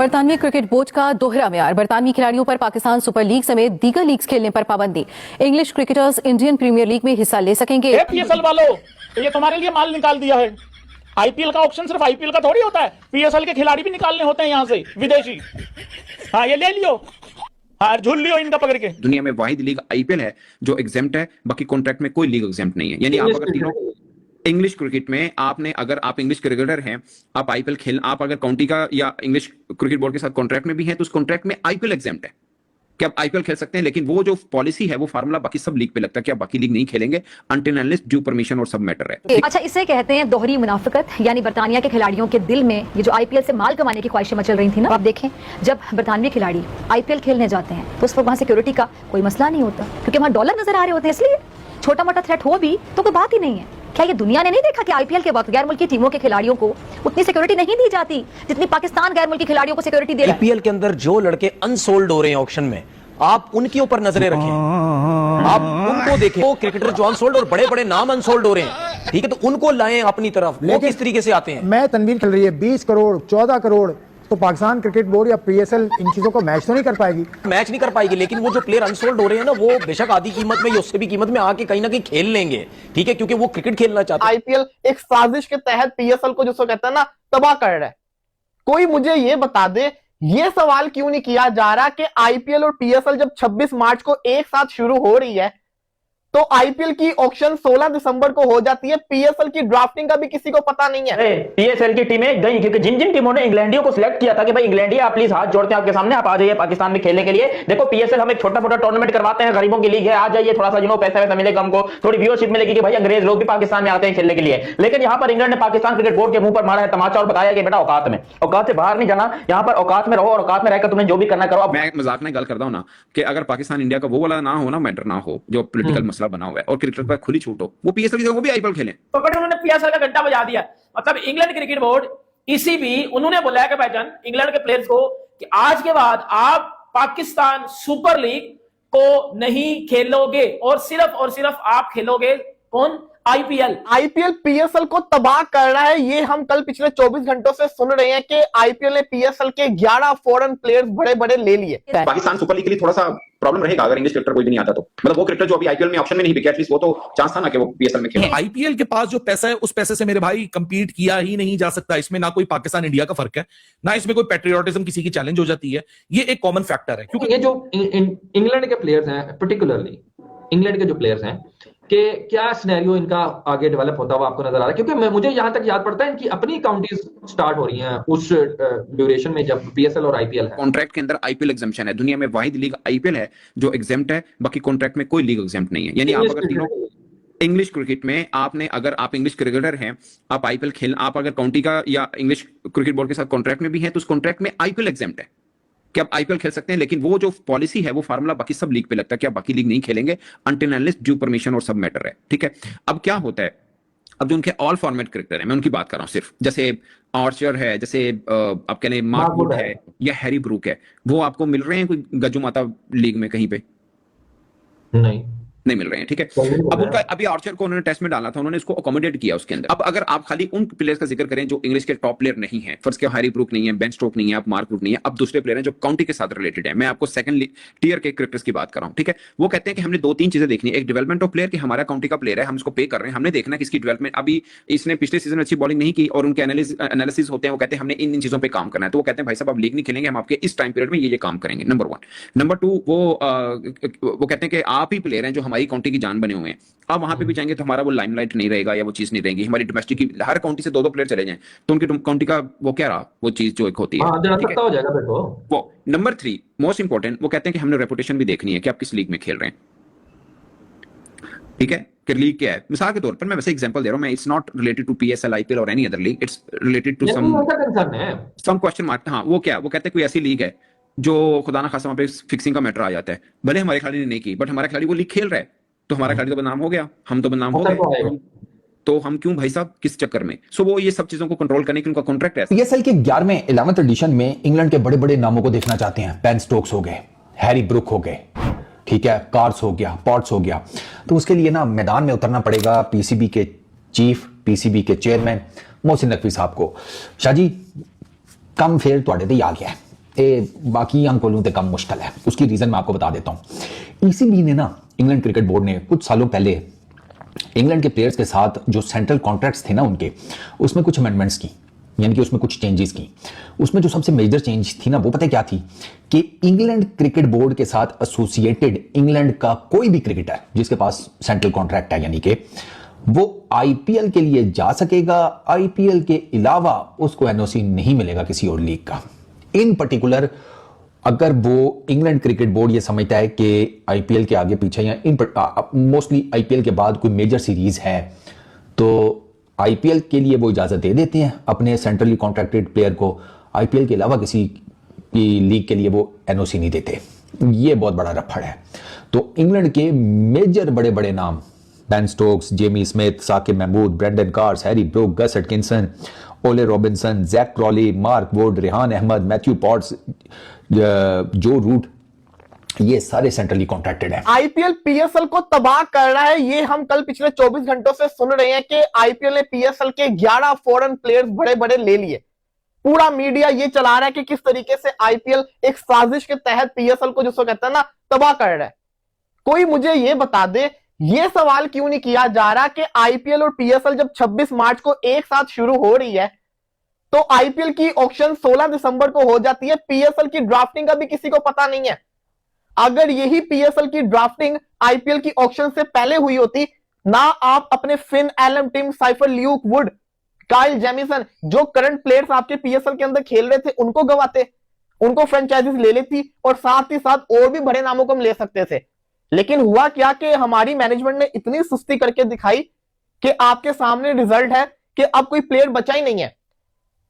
बरतानवी cricket board का दोहरा म्यार। बरतानवी खिलाड़ियों पर पाकिस्तान सुपर लीग समेत दीगर लीग्स खेलने पर पाबंदी। English cricketers Indian Premier League में हिस्सा ले सकेंगे। पीएसएल वालों, ये तुम्हारे लिए माल निकाल दिया है। आईपीएल का ऑप्शन सिर्फ आईपीएल का थोड़ी होता है, पीएसएल के खिलाड़ी भी निकालने होते हैं यहाँ से विदेशी। हाँ, ये ले लियो, हाँ झूल लियो इनका पकड़ के। दुनिया में वाहिद लीग आईपीएल है जो एग्जेम्प्ट है, बाकी कॉन्ट्रैक्ट में कोई लीग एग्जेम्प्ट नहीं है। यानी आप अगर तीनों इंग्लिश क्रिकेट में आपने, अगर आप इंग्लिश क्रिकेटर हैं, आप आईपीएल खेल, आप अगर काउंटी का या इंग्लिश क्रिकेट बोर्ड के साथ कॉन्ट्रैक्ट में भी हैं, तो उस कॉन्ट्रैक्ट में आईपीएल एग्जेम्प्ट है कि आप आईपीएल खेल सकते हैं। लेकिन वो जो पॉलिसी है, वो फार्मूला बाकी सब लीग पे लगता है कि आप बाकी लीग नहीं खेलेंगे अनटिल अनलेस ड्यू परमिशन और सब मैटर है। अच्छा, इसे कहते हैं दोहरी मुनाफिकत। यानी बरतानिया के खिलाड़ियों के दिल में ये जो आईपीएल से माल कमाने की ख्वाहिशें मचल रही थी ना, आप देखें जब बरतानवी खिलाड़ी आईपीएल खेलने जाते हैं तो उस वक्त वहां सिक्योरिटी का कोई मसला नहीं होता, क्योंकि वहां डॉलर नजर आ रहे होते हैं। इसलिए छोटा मोटा थ्रेट हो भी तो कोई बात ही नहीं है। क्या ये दुनिया ने नहीं देखा कि आईपीएल के वक्त गैर मुल्की टीमों के खिलाड़ियों को उतनी सिक्योरिटी नहीं दी जाती जितनी पाकिस्तान गैर मुल्की खिलाड़ियों को सिक्योरिटी दे रहा है? आईपीएल के अंदर जो लड़के अनसोल्ड हो रहे हैं ऑक्शन में, आप उनके ऊपर नजरें रखें, आप उनको देखें। वो क्रिकेटर जो अनसोल्ड और बड़े बड़े नाम अनसोल्ड हो रहे हैं, ठीक है, तो उनको लाएं अपनी तरफ। वो किस तरीके से आते हैं? मैं तनवीर खेल रही है 20 करोड़ 14 करोड़, तो पाकिस्तान क्रिकेट बोर्ड या पीएसएल इन चीजों को मैच तो नहीं कर पाएगी। मैच नहीं कर पाएगी, लेकिन वो जो प्लेयर अनसोल्ड हो रहे हैं ना, वो बेशक आधी कीमत में या उससे भी कीमत में आके कहीं ना कहीं खेल लेंगे, ठीक है, क्योंकि वो क्रिकेट खेलना चाहते हैं। आईपीएल एक साजिश के तहत पीएसएल को, जिसको कहते हैं ना, तबाह कर रहा है। कोई मुझे ये बता दे, ये सवाल क्यों नहीं किया जा रहा कि आईपीएल और पीएसएल जब 26 मार्च को एक साथ शुरू हो रही है, तो आईपीएल की ऑक्शन 16 दिसंबर को हो जाती है, पीएसएल की ड्राफ्टिंग का भी किसी को पता नहीं है। पीएसएल की टीमें गई, क्योंकि जिन जिन टीमों ने इंग्लैंडियों को सिलेक्ट किया था कि भाई इंग्लैंडिया आप प्लीज हाथ जोड़ते हैं आपके सामने, आप आ जाइए पाकिस्तान में खेलने के लिए। देखो पीएसएल हम एक छोटा मोटा टूर्नामेंट करवाते हैं, गरीबों की लीग है, आ जाइए, थोड़ा सा पैसा वैसा मिलेगा, हमको थोड़ी व्यूअरशिप मिलेगी कि भाई अंग्रेज लोग भी पाकिस्तान में आते हैं खेलने के लिए। लेकिन यहाँ पर इंग्लैंड ने पाकिस्तान क्रिकेट बोर्ड के मुंह पर मारा है तमाचा और बताया कि बेटा औकात से बाहर नहीं जाना, यहाँ पर औकात में रहो और औकात में रहकर तुम्हें जो भी करना करो। मैं मजाक में गल करता हूँ ना कि अगर पाकिस्तान इंडिया का वो वाला ना हो ना, मैटर ना हो, जो पोलिटिकल मसला बना हुआ है और क्रिकेट पर खुली छूट हो, वो पीएसएल की जगह वो भी आईपीएल खेलें। तो उन्होंने पीएसएल का घंटा बजा दिया। मतलब इंग्लैंड क्रिकेट बोर्ड ईसीबी, उन्होंने बोला है कि भाईजान इंग्लैंड के प्लेयर्स को कि आज के बाद आप पाकिस्तान सुपर लीग को नहीं खेलोगे और सिर्फ आप खेलोगे कौन? आईपीएल पीएसएल को तबाह कर रहा है। ये हम कल पिछले 24 घंटों से सुन रहे हैं कि आईपीएल ने पीएसएल के 11 फॉरेन प्लेयर्स बड़े बड़े ले लिए। पाकिस्तान सुपर लीग के लिए थोड़ा सा प्रॉब्लम रहेगा अगर इंग्लिश क्रिकेटर कोई भी नहीं आता तो। मतलब वो क्रिकेटर जो अभी आईपीएल में ऑप्शन में नहीं बिके, एटलीस्ट वो तो चांस था ना कि वो पीएसएल में खेले। आईपीएल के पास जो पैसा है, उस पैसे से मेरे भाई कंपीट किया ही नहीं जा सकता। इसमें ना कोई पाकिस्तान इंडिया का फर्क है, ना इसमें कोई पैट्रियोटिज्म किसी की चैलेंज हो जाती है। ये एक कॉमन फैक्टर है। क्योंकि ये जो इंग्लैंड के प्लेयर्स हैं, पर्टिकुलरली इंग्लैंड के जो प्लेयर्स हैं, कि क्या सिनेरियो इनका आगे डेवलप होता हुआ आपको नजर आ रहा है? क्योंकि मुझे यहां तक याद पड़ता है इनकी अपनी काउंटीज स्टार्ट हो रही हैं उस ड्यूरेशन में जब पीएसएल और आईपीएल है। कॉन्ट्रैक्ट के अंदर आईपीएल एग्जेम्पशन है। दुनिया में वाहिद लीग आईपीएल है जो एग्जेम्प्ट है, बाकी कॉन्ट्रैक्ट में कोई लीग एग्जेम्प्ट नहीं है। यानी आप अगर तीनों इंग्लिश क्रिकेट में आपने, अगर आप इंग्लिश क्रिकेटर हैं, आप आईपीएल खेल, आप अगर काउंटी का या इंग्लिश क्रिकेट बोर्ड के साथ कॉन्ट्रैक्ट में भी हैं, तो उस कॉन्ट्रैक्ट में आईपीएल एग्जेम्प्ट है कि आप आईपीएल खेल सकते हैं। लेकिन वो जो पॉलिसी है, वो फार्मूला बाकी सब लीग पे लगता है कि आप बाकी लीग नहीं खेलेंगे अनटिल अनलेस ड्यू परमिशन और सब मैटर है, ठीक है। अब क्या होता है, अब जो उनके ऑल फॉर्मेट क्रिकेटर है, मैं उनकी बात कर रहा हूं सिर्फ, जैसे आर्चर है, जैसे आप कह लें मार्क वुड है या हैरी ब्रूक है, वो आपको मिल रहे हैं कोई गज्जू माता लीग में कहीं पे? नहीं मिल रहे हैं, ठीक है। अब उनका अभी आर्चर को उन्होंने टेस्ट में डाला था, उन्होंने इसको अकोमोडेट किया उसके अंदर। अब अगर आप खाली उन प्लेयर्स का जिक्र करें जो इंग्लिश के टॉप प्लेयर नहीं है, फर्स्ट के हैरी ब्रूक नहीं है, बेन स्टोक नहीं है, आप मार्क वुड नहीं है, अब दूसरे प्लेयर हैं जो काउंटी के साथ रिलेटेड है। मैं आपको सेकंड टियर के क्रिकेटर्स की बात कर रहा हूं, ठीक है। वो कहते हैं कि हमने 2-3 चीजें देखनी है। एक डेवलपमेंट ऑफ प्लेयर, कि हमारा काउंटी का प्लेयर है, हम इसको पे कर रहे हैं, हमने देखना है कि इसकी डेवलपमेंट, अभी इसने पिछले सीजन अच्छी बॉलिंग नहीं की और उनके एनालिसिस होते हैं, वो कहते हैं हमने इन चीजों पर काम करना है। तो वो कहते हैं भाई साहब आप लीग नहीं खेलेंगे, हम आपके इस टाइम पीरियड में ये काम करेंगे, नंबर 1। नंबर 2, वो कहते हैं कि आप ही प्लेयर हैं जो हमारी काउंटी की जान बने हुए हैं, आप वहां पे भी जाएंगे तो हमारा वो लाइमलाइट नहीं रहेगा या वो चीज नहीं रहेगी। हमारी डोमेस्टिक की हर काउंटी से 2-2 प्लेयर चले जाएं तो उनकी काउंटी का वो क्या रहा, वो चीज जो एक होती है, हो जाएगा बेटो। वो नंबर 3 मोस्ट इंपॉर्टेंट, वो कहते हैं कि हमने रेपुटेशन भी देखनी है कि आप किस लीग में खेल रहे हैं, ठीक है, कि लीग क्या है। मिसाल के तौर पर मैं वैसे एग्जांपल दे रहा हूं, मैं it's not related to PSL, IPL और any other league, it's related to some question mark. हाँ, वो क्या, वो कहते हैं कोई ऐसी लीग है जो खुदा ना खासा वहां पे फिक्सिंग का मैटर आ जाता है, भले हमारे खिलाड़ी ने नहीं की, बट हमारा खिलाड़ी वो लीग खेल रहा है, तो हमारा खिलाड़ी तो बदनाम हो गया, हम तो बदनाम हो गए, तो हम क्यों भाई साहब किस चक्कर में। सो वो ये सब चीजों को कंट्रोल करने की उनका कॉन्ट्रैक्ट है। पीएसएल के 11वें 11th एडिशन में इंग्लैंड के बड़े बड़े नामों को देखना चाहते हैं। बेन स्टोक्स हो गए, हैरी ब्रूक हो गए, ठीक है, कार्स हो गया, पॉट्स हो गया। तो उसके लिए ना मैदान में उतरना पड़ेगा पीसीबी के चीफ, पीसीबी के चेयरमैन मोहसिन नकवी साहब को। शाह जी, कम फेर तुहाडे ते आ गया है, बाकी अंकोलों से कम मुश्किल है। उसकी रीजन मैं आपको बता देता हूं। ईसीबी ने ना, इंग्लैंड क्रिकेट बोर्ड ने कुछ सालों पहले इंग्लैंड के प्लेयर्स के साथ जो सेंट्रल कॉन्ट्रैक्ट्स थे ना उनके, उसमें कुछ अमेंडमेंट्स की, यानी कि उसमें कुछ चेंजेस की। उसमें जो सबसे मेजर चेंज थी ना, वो पता क्या थी कि इंग्लैंड क्रिकेट बोर्ड के साथ एसोसिएटेड इंग्लैंड का कोई भी क्रिकेटर जिसके पास सेंट्रल कॉन्ट्रैक्ट है, यानी कि वो आईपीएल के लिए जा सकेगा, आईपीएल के अलावा उसको एनओसी नहीं मिलेगा किसी और लीग का। इन पर्टिकुलर अगर वो इंग्लैंड क्रिकेट बोर्ड ये समझता है कि आईपीएल के आगे पीछे या मोस्टली आईपीएल के बाद कोई मेजर सीरीज है, तो आईपीएल के लिए वो इजाजत दे देते हैं अपने सेंट्रली कॉन्ट्रैक्टेड प्लेयर को, आईपीएल के अलावा किसी की लीग के लिए वो एनओसी नहीं देते। ये बहुत बड़ा रफड़ है। तो इंग्लैंड के मेजर बड़े बड़े नाम, Ben Stokes, Jamie Smith, Saqib Mahmood, Brydon Carse, Harry Brook, Gus Atkinson, Ollie Robinson, Zak Crawley, Mark Wood, Rehan Ahmed, Matthew Potts, Joe Root, ये सारे सेंट्रली कॉन्ट्रैक्टेड हैं। आईपीएल पीएसएल को तबाह कर रहा है, ये हम कल पिछले 24 घंटों से सुन रहे हैं कि आईपीएल ने पीएसएल के 11 फॉरेन प्लेयर्स बड़े बड़े ले लिए। पूरा मीडिया ये चला रहा है कि किस तरीके से आईपीएल एक साजिश के तहत पीएसएल को, जिसको कहते हैं ना, तबाह कर रहा है। कोई मुझे ये बता दे, ये सवाल क्यों नहीं किया जा रहा कि आईपीएल और पीएसएल जब 26 मार्च को एक साथ शुरू हो रही है, तो आईपीएल की ऑक्शन 16 दिसंबर को हो जाती है, पीएसएल की ड्राफ्टिंग का भी किसी को पता नहीं है। अगर यही पीएसएल की ड्राफ्टिंग आईपीएल की ऑक्शन से पहले हुई होती ना, आप अपने Finn Allen, Tim Seifert, Luke Wood, Kyle Jamieson, जो करंट प्लेयर्स आपके पीएसएल के अंदर खेल रहे थे, उनको गवाते, उनको फ्रेंचाइजीज ले लेती और साथ ही साथ और भी बड़े नामों को हम ले सकते थे। लेकिन हुआ क्या कि हमारी मैनेजमेंट ने इतनी सुस्ती करके दिखाई कि आपके सामने रिजल्ट है कि अब कोई प्लेयर बचा ही नहीं है।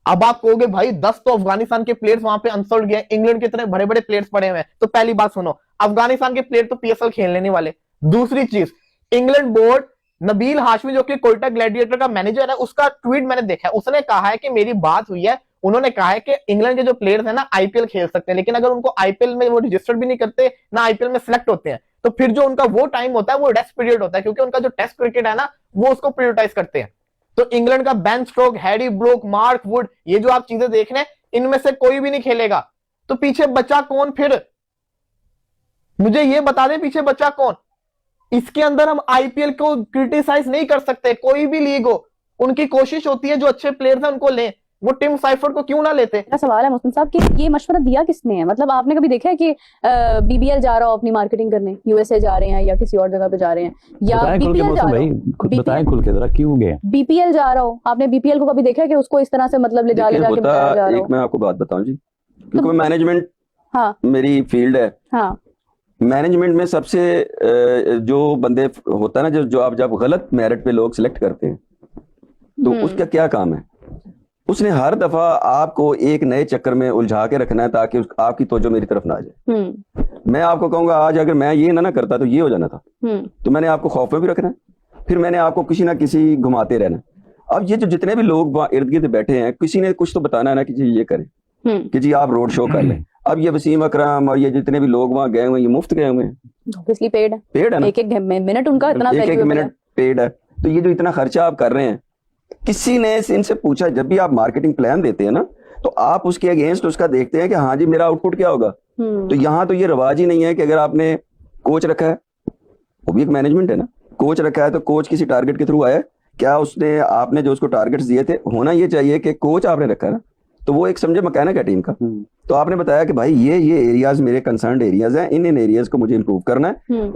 अब आप कहोगे भाई 10 तो अफगानिस्तान के प्लेयर्स वहां पे अनसोल्ड गए, इंग्लैंड के इतने बड़े बड़े प्लेयर्स पड़े हुए हैं। तो पहली बात सुनो, अफगानिस्तान के प्लेयर तो पीएसएल खेलने नहीं वाले। दूसरी चीज, इंग्लैंड बोर्ड, नबील हाशमी जो कि कोयटा ग्लैडिएटर का मैनेजर है, उसका ट्वीट मैंने देखा है। उसने कहा है कि मेरी बात हुई है, उन्होंने कहा है कि इंग्लैंड के जो प्लेयर्स हैं ना, आईपीएल खेल सकते हैं, लेकिन अगर उनको आईपीएल में वो रजिस्टर्ड भी नहीं करते ना आईपीएल में सिलेक्ट होते हैं, तो फिर जो उनका वो टाइम होता है वो रेस्ट पीरियड होता है, क्योंकि उनका जो टेस्ट क्रिकेट है ना, वो उसको प्रायोरिटाइज करते हैं। तो इंग्लैंड का Ben Stokes, Harry Brook, Mark Wood, ये जो आप चीजें देख रहे हैं, इनमें से कोई भी नहीं खेलेगा। तो पीछे बचा कौन फिर? मुझे ये बता दें, पीछे बचा कौन? इसके अंदर हम आईपीएल को क्रिटिसाइज नहीं कर सकते, कोई भी लीग हो, उनकी कोशिश होती है जो अच्छे प्लेयर्स हैं उनको लें। वो टिम साइफर को क्यों ना लेते? मेरा सवाल है मुस्लिम साहब कि ये मशवरा दिया किसने है? मतलब आपने कभी देखा है कि बीबीएल जा रहा हो अपनी मार्केटिंग करने, यूएसए जा रहे हैं या किसी और जगह पे जा रहे हैं, या बीपीएल जा रहे हो, बताएं खुल के जरा क्यों गए? बीपीएल जा रहा हो, आपने बीपीएल को कभी देखा है कि उसको इस तरह से मतलब ले जाके बताया जा रहा हो? मैं आपको बात बताऊं जी, क्योंकि मैनेजमेंट हाँ मेरी फील्ड है। हाँ, मैनेजमेंट में सबसे जो बंदे होता है ना, जो आप जब गलत मेरिट पे लोग सिलेक्ट करते हैं, तो उसका क्या काम है? उसने हर दफा आपको एक नए चक्कर में उलझा के रखना है ताकि आपकी तवज्जो मेरी तरफ ना आ जाए। मैं आपको कहूंगा, आज अगर मैं ये ना करता तो ये हो जाना था। तो मैंने आपको खौफ में भी रखना है, फिर मैंने आपको किसी ना किसी घुमाते रहना। अब ये जो जितने भी लोग वहां इर्द गिर्द बैठे हैं, किसी ने कुछ तो बताना है ना कि जी ये करें, कि जी आप रोड शो कर लें। अब ये वसीम अकरम और ये जितने भी लोग वहां गए हुए, ये मुफ्त गए हुए हैं, ऑब्वियसली पेड है ना, एक मिनट उनका इतना एक मिनट पेड है। तो ये जो इतना खर्चा आप कर रहे हैं, किसी ने इनसे पूछा? जब भी आप मार्केटिंग प्लान देते हैं ना, तो आप उसके अगेंस्ट उसका देखते हैं कि हाँ जी मेरा आउटपुट क्या होगा। तो यहाँ तो ये रवाज ही नहीं है कि अगर आपने कोच रखा है, वो भी एक मैनेजमेंट है ना, कोच रखा है तो कोच किसी टारगेट के थ्रू आया, क्या उसने आपने जो उसको टारगेट्स दिए थे, होना ये चाहिए कि कोच आपने रखा है ना, तो वो एक समझे मैकेनिक है टीम का। तो आपने बताया कि भाई ये एरियाज मेरे कंसर्न एरियाज हैं, इन एरियाज को मुझे इंप्रूव करना है,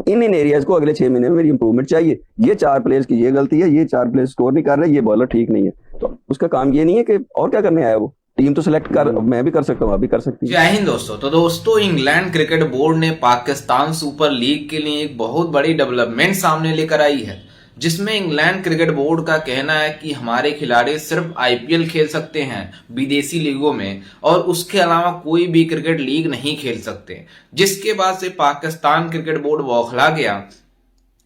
इन एरियाज को अगले 6 महीने में मेरी इंप्रूवमेंट चाहिए, ये 4 प्लेयर्स की ये गलती है, ये 4 प्लेयर्स स्कोर नहीं कर रहे, ये बॉलर ठीक नहीं है। तो उसका काम ये नहीं है कि और क्या करने आया, वो टीम तो सिलेक्ट कर, मैं भी कर सकता हूँ, आप भी कर सकती है। जय हिंद दोस्तों। तो दोस्तों, इंग्लैंड क्रिकेट बोर्ड ने पाकिस्तान सुपर लीग के लिए एक बहुत बड़ी डेवलपमेंट सामने लेकर आई है, जिसमें इंग्लैंड क्रिकेट बोर्ड का कहना है कि हमारे खिलाड़ी सिर्फ आईपीएल खेल सकते हैं विदेशी लीगों में, और उसके अलावा कोई भी क्रिकेट लीग नहीं खेल सकते। जिसके बाद से पाकिस्तान क्रिकेट बोर्ड बौखला गया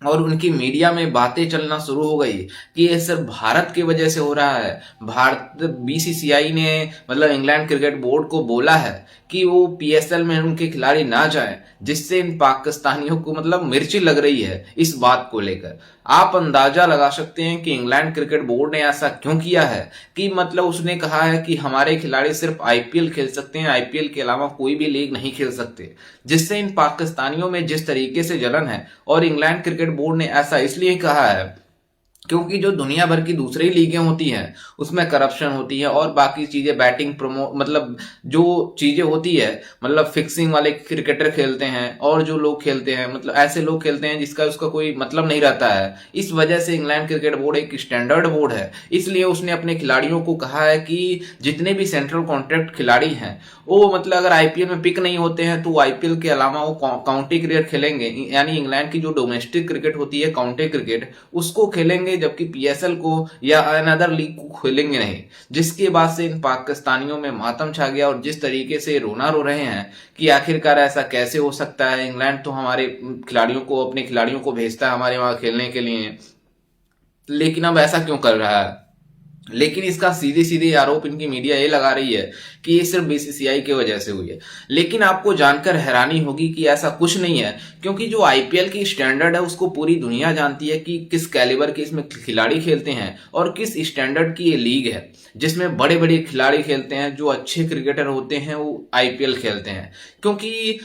और उनकी मीडिया में बातें चलना शुरू हो गई कि ये सिर्फ भारत की वजह से हो रहा है। भारत बीसीसीआई ने मतलब इंग्लैंड क्रिकेट बोर्ड को बोला है कि वो पीएसएल में उनके खिलाड़ी ना जाएं, जिससे इन पाकिस्तानियों को मतलब मिर्ची लग रही है इस बात को लेकर। आप अंदाजा लगा सकते हैं कि इंग्लैंड क्रिकेट बोर्ड ने ऐसा क्यों किया है कि मतलब उसने कहा है कि हमारे खिलाड़ी सिर्फ आईपीएल खेल सकते हैं, आईपीएल के अलावा कोई भी लीग नहीं खेल सकते, जिससे इन पाकिस्तानियों में जिस तरीके से जलन है। और इंग्लैंड क्रिकेट बोर्ड ने ऐसा इसलिए कहा है क्योंकि जो दुनिया भर की दूसरी लीगें होती हैं उसमें करप्शन होती है और बाकी चीजें, बैटिंग मतलब जो चीजें होती है, मतलब फिक्सिंग वाले क्रिकेटर खेलते हैं और जो लोग खेलते हैं मतलब ऐसे लोग खेलते हैं जिसका उसका कोई मतलब नहीं रहता है। इस वजह से इंग्लैंड क्रिकेट बोर्ड एक स्टैंडर्ड बोर्ड है, इसलिए उसने अपने खिलाड़ियों को कहा है कि जितने भी सेंट्रल कॉन्ट्रैक्ट खिलाड़ी हैं वो मतलब अगर आईपीएल में पिक नहीं होते हैं तो आईपीएल के अलावा वो काउंटी क्रिकेट खेलेंगे, यानी इंग्लैंड की जो डोमेस्टिक क्रिकेट होती है काउंटी क्रिकेट उसको खेलेंगे, जबकि पीएसएल को या अनदर लीग को खेलेंगे नहीं। जिसके बाद से इन पाकिस्तानियों में मातम छा गया और जिस तरीके से रोना रो रहे हैं कि आखिरकार ऐसा कैसे हो सकता है, इंग्लैंड तो हमारे खिलाड़ियों को, अपने खिलाड़ियों को भेजता है हमारे वहां खेलने के लिए, लेकिन अब ऐसा क्यों कर रहा है। लेकिन इसका सीधे सीधे आरोप इनकी मीडिया ये लगा रही है कि ये सिर्फ बीसीसीआई की वजह से हुई है। लेकिन आपको जानकर हैरानी होगी कि ऐसा कुछ नहीं है, क्योंकि जो आईपीएल की स्टैंडर्ड है उसको पूरी दुनिया जानती है कि किस कैलिबर के इसमें खिलाड़ी खेलते हैं और किस स्टैंडर्ड की ये लीग है, जिसमें बड़े बड़े खिलाड़ी खेलते हैं, जो अच्छे क्रिकेटर होते हैं वो आईपीएल खेलते हैं। क्योंकि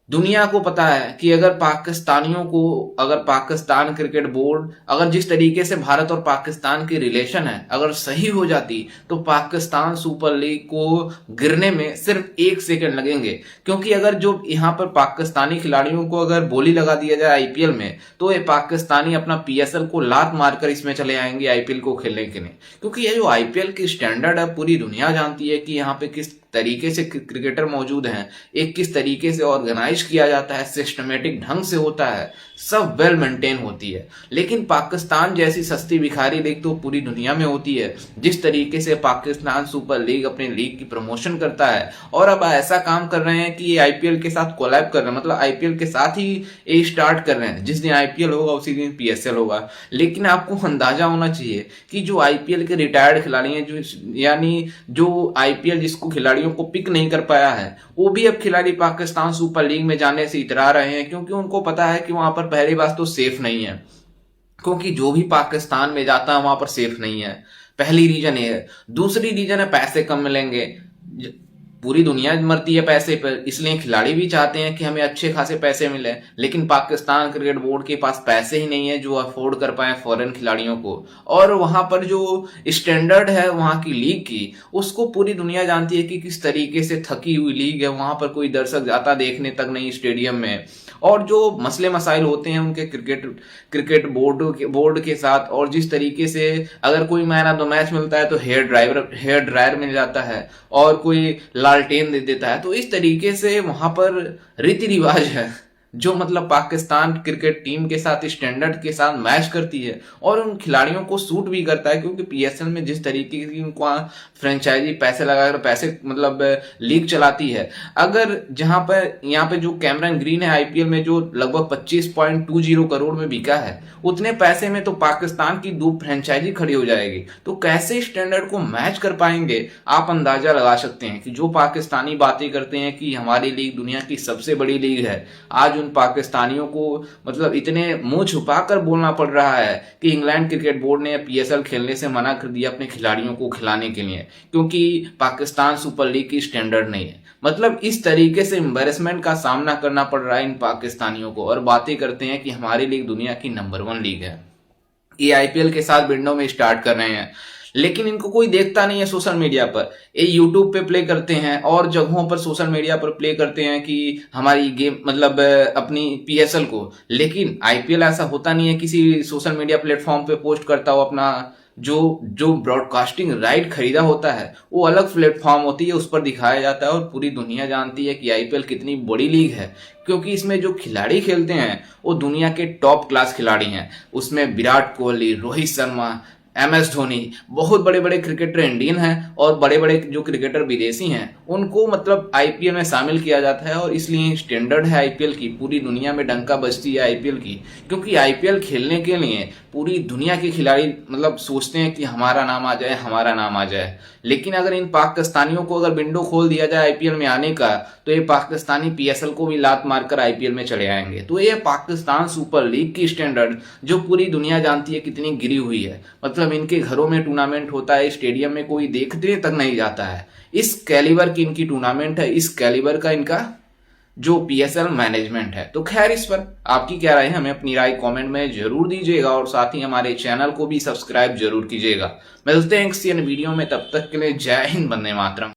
दुनिया को पता है कि अगर पाकिस्तानियों को, अगर पाकिस्तान क्रिकेट बोर्ड, अगर जिस तरीके से भारत और पाकिस्तान की रिलेशन है अगर सही हो जाती तो पाकिस्तान सुपर लीग को गिरने में सिर्फ 1 सेकंड लगेंगे। क्योंकि अगर जो यहाँ पर पाकिस्तानी खिलाड़ियों को अगर बोली लगा दिया जाए आईपीएल में तो ये पाकिस्तानी अपना पीएसएल को लात मारकर इसमें चले आएंगे आईपीएल को खेलने के लिए। क्योंकि ये जो आईपीएल की स्टैंडर्ड है पूरी दुनिया जानती है कि यहाँ पे किस तरीके से क्रिकेटर मौजूद हैं, एक किस तरीके से ऑर्गेनाइज किया जाता है, सिस्टमेटिक ढंग से होता है, सब वेल मेंटेन होती है। लेकिन पाकिस्तान जैसी सस्ती भिखारी लीग तो पूरी दुनिया में होती है। जिस तरीके से पाकिस्तान सुपर लीग अपनी लीग की प्रमोशन करता है और अब ऐसा काम कर रहे हैं कि ये आईपीएल के साथ कोलैब कर रहे हैं, मतलब आईपीएल के साथ ही ये स्टार्ट कर रहे हैं। जिस दिन आईपीएल होगा उसी दिन पीएसएल होगा। लेकिन आपको अंदाजा होना चाहिए कि जो आईपीएल के रिटायर्ड खिलाड़ी हैं, जो यानी जो आईपीएल जिसको खिलाड़ियों को पिक नहीं कर पाया है, वो भी अब खिलाड़ी पाकिस्तान सुपर लीग में जाने से इतरा रहे हैं, क्योंकि उनको पता है कि वहां पर पहली बात तो सेफ नहीं है, क्योंकि जो भी पाकिस्तान में जाता है वहां पर सेफ नहीं है। पहली रीजन ये है। दूसरी रीजन है पैसे कम मिलेंगे। पूरी दुनिया मरती है पैसे पर, इसलिए खिलाड़ी भी चाहते हैं कि हमें अच्छे खासे पैसे मिले, लेकिन पाकिस्तान क्रिकेट बोर्ड के पास पैसे ही नहीं है जो अफोर्ड कर पाए फॉरेन खिलाड़ियों को। और वहां पर जो स्टैंडर्ड है वहां की लीग की, उसको पूरी दुनिया जानती है कि किस तरीके से थकी हुई लीग है। वहां पर कोई दर्शक जाता देखने तक नहीं स्टेडियम में, और जो मसले मसाइल होते हैं उनके क्रिकेट बोर्ड के साथ, और जिस तरीके से अगर कोई मैन ऑफ द मैच मिलता है तो हेयर ड्रायर मिल जाता है और कोई लालटेन दे देता है। तो इस तरीके से वहां पर रीति रिवाज है जो मतलब पाकिस्तान क्रिकेट टीम के साथ स्टैंडर्ड के साथ मैच करती है और उन खिलाड़ियों को सूट भी करता है। क्योंकि पीएसएल में जिस तरीके की उनको फ्रेंचाइजी पैसे लगाकर पैसे मतलब लीग चलाती है, अगर जहां पर यहाँ पे जो कैमरन ग्रीन है आईपीएल में जो लगभग 25.20 करोड़ में बिका है, उतने पैसे में तो पाकिस्तान की 2 फ्रेंचाइजी खड़ी हो जाएगी। तो कैसे स्टैंडर्ड को मैच कर पाएंगे, आप अंदाजा लगा सकते हैं कि जो पाकिस्तानी बातें करते हैं कि हमारी लीग दुनिया की सबसे बड़ी लीग है, आज उन पाकिस्तानियों को मतलब इतने मुंह छुपाकर बोलना पड़ रहा है कि इंग्लैंड क्रिकेट बोर्ड ने पीएसएल खेलने से मना कर दिया अपने खिलाड़ियों को खिलाने के लिए, क्योंकि पाकिस्तान सुपर लीग की स्टैंडर्ड नहीं है। मतलब इस तरीके से एम्बैरेसमेंट का सामना करना पड़ रहा है इन पाकिस्तानियों को, और बातें करते हैं कि हमारी लीग दुनिया की नंबर 1 लीग है। ये आईपीएल के साथ विंडो में स्टार्ट कर रहे हैं, लेकिन इनको कोई देखता नहीं है सोशल मीडिया पर। ये यूट्यूब पे प्ले करते हैं और जगहों पर सोशल मीडिया पर प्ले करते हैं कि हमारी गेम मतलब अपनी पीएसएल को, लेकिन आईपीएल ऐसा होता नहीं है किसी सोशल मीडिया प्लेटफॉर्म पे पोस्ट करता हो अपना जो ब्रॉडकास्टिंग राइट खरीदा होता है, वो अलग प्लेटफॉर्म होती है, उस पर दिखाया जाता है और पूरी दुनिया जानती है कि आईपीएल कितनी बड़ी लीग है। क्योंकि इसमें जो खिलाड़ी खेलते हैं वो दुनिया के टॉप क्लास खिलाड़ी हैं। उसमें विराट कोहली, रोहित शर्मा, MS धोनी, बहुत बड़े बड़े क्रिकेटर इंडियन हैं और बड़े बड़े जो क्रिकेटर विदेशी हैं उनको मतलब आईपीएल में शामिल किया जाता है। और इसलिए स्टैंडर्ड है आईपीएल की, पूरी दुनिया में डंका बजती है आईपीएल की, क्योंकि आईपीएल खेलने के लिए पूरी दुनिया के खिलाड़ी मतलब सोचते हैं कि हमारा नाम आ जाए, हमारा नाम आ जाए। लेकिन अगर इन पाकिस्तानियों को अगर विंडो खोल दिया जाए आईपीएल में आने का, तो ये पाकिस्तानी पीएसएल को भी लात मारकर आईपीएल में चले आएंगे। तो ये पाकिस्तान सुपर लीग की स्टैंडर्ड जो पूरी दुनिया जानती है कितनी गिरी हुई है, मतलब इनके घरों में टूर्नामेंट होता है, स्टेडियम में कोई देखने तक नहीं जाता है। इस कैलिबर की इनकी टूर्नामेंट है, इस कैलिबर का इनका जो पीएसएल मैनेजमेंट है। तो खैर, इस पर आपकी क्या राय है, हमें अपनी राय कमेंट में जरूर दीजिएगा और साथ ही हमारे चैनल को भी सब्सक्राइब जरूर कीजिएगा। मिलते हैं किसी अन्य वीडियो में, तब तक के लिए जय हिंद, वंदे मातरम।